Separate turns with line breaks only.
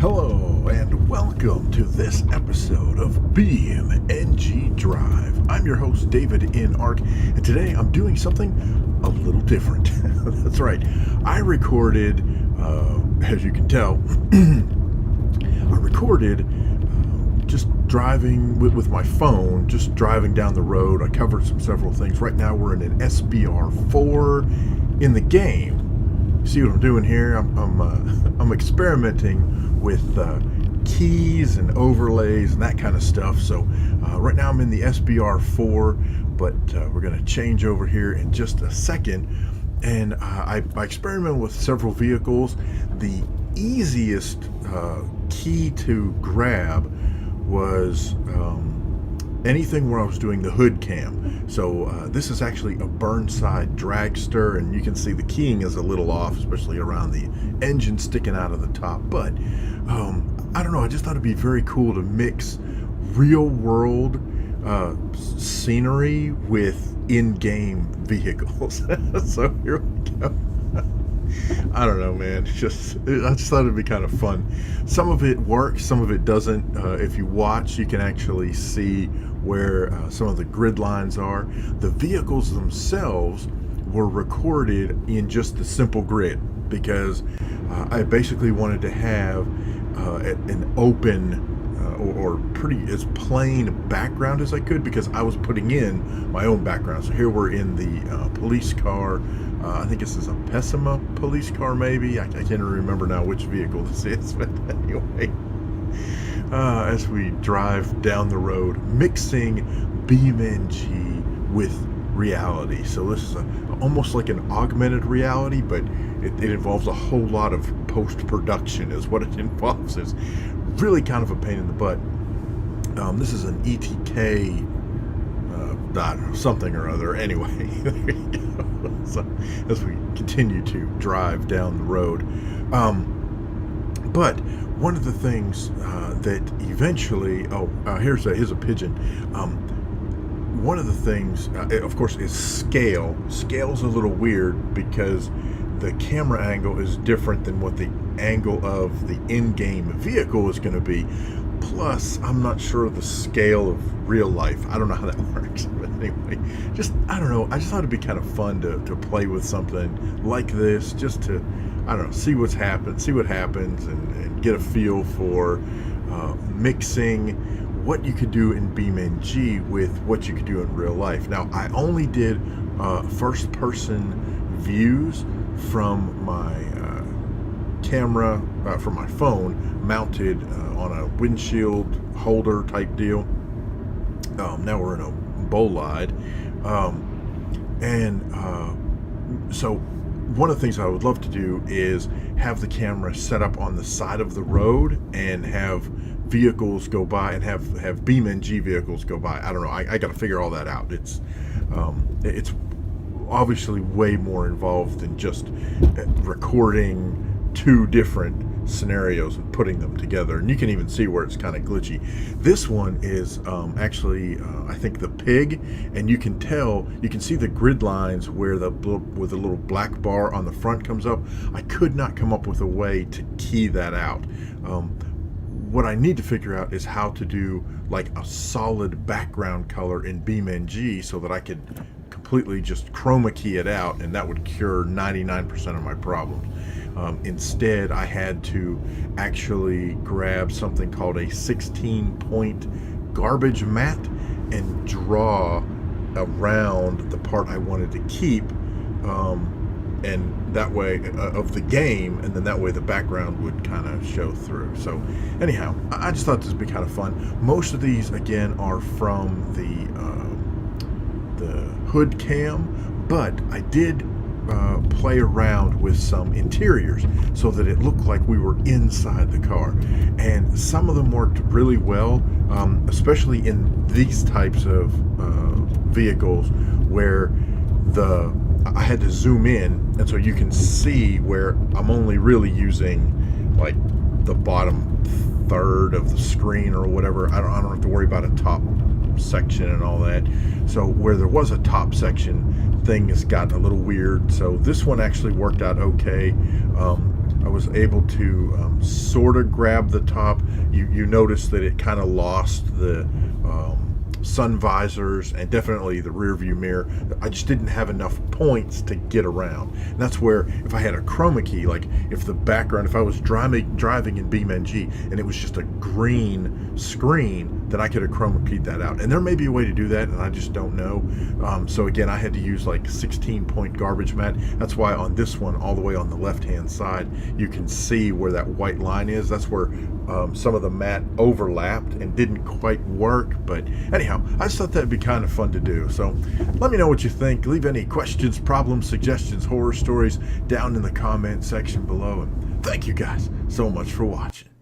Hello and welcome to this episode of BeamNG.Drive. I'm your host davidinark, and today I'm doing something a little different. That's right, I recorded, as you can tell, I recorded just driving with my phone, just driving down the road. I covered several things. Right now we're in an SBR4 in the game. See what I'm doing here? I'm experimenting with keys and overlays and that kind of stuff. So right now I'm in the SBR4, but we're going to change over here in just a second. And I experimented with several vehicles. The easiest key to grab was anything where I was doing the hood cam. So this is actually a Burnside dragster, and you can see the keying is a little off, especially around the engine sticking out of the top. But I don't know, I just thought it'd be very cool to mix real world scenery with in-game vehicles. So here we go. I don't know, man. I just thought it'd be kind of fun. Some of it works, some of it doesn't. If you watch, you can actually see where some of the grid lines are. The vehicles themselves were recorded in just the simple grid because I basically wanted to have an open or pretty as plain background as I could, because I was putting in my own background. So here we're in the police car. I think this is a Pessima police car, maybe. I can't even remember now which vehicle this is, but anyway, as we drive down the road, mixing BeamNG with reality. So this is almost like an augmented reality, but it involves a whole lot of post-production is what it involves. It's really kind of a pain in the butt. This is an ETK I don't know, something or other. Anyway, there you go. So, as we continue to drive down the road, but one of the things that eventually, here's a pigeon. One of the things, of course, is scale. Scale's a little weird because the camera angle is different than what the angle of the in-game vehicle is going to be. Plus, I'm not sure of the scale of real life. I don't know how that works. But anyway, I don't know. I just thought it'd be kind of fun to play with something like this, just to, I don't know, see what happens and get a feel for mixing what you could do in BeamNG with what you could do in real life. Now, I only did first-person views from my camera, from my phone, mounted on a windshield holder type deal. Now we're in a bolide, so one of the things I would love to do is have the camera set up on the side of the road and have vehicles go by, and have BeamNG vehicles go by. I don't know. I got to figure all that out. It's obviously way more involved than just recording two different scenarios and putting them together, and you can even see where it's kind of glitchy. This one is actually I think the pig, and you can see the grid lines where the little black bar on the front comes up. I could not come up with a way to key that out. What I need to figure out is how to do like a solid background color in BeamNG so that I could completely just chroma key it out, and that would cure 99% of my problems. Instead, I had to actually grab something called a 16-point garbage mat and draw around the part I wanted to keep, and that way of the game, and then that way the background would kind of show through. So anyhow, I just thought this would be kind of fun. Most of these again are from the hood cam, but I did play around with some interiors so that it looked like we were inside the car, and some of them worked really well, especially in these types of vehicles where I had to zoom in, and so you can see where I'm only really using like the bottom third of the screen or whatever. I don't have to worry about a top section and all that. So where there was a top section, things got a little weird. So this one actually worked out okay. I was able to sort of grab the top. You notice that it kind of lost the sun visors and definitely the rear view mirror. I just didn't have enough points to get around. And that's where if I had a chroma key, like if the background, if I was driving in BeamNG and it was just a green screen, then I could have chroma keyed that out. And there may be a way to do that, and I just don't know. So again, I had to use like 16-point garbage matte. That's why on this one, all the way on the left-hand side, you can see where that white line is. That's where some of the matte overlapped and didn't quite work. But anyhow, I just thought that'd be kind of fun to do. So let me know what you think. Leave any questions, problems, suggestions, horror stories down in the comment section below. And thank you guys so much for watching.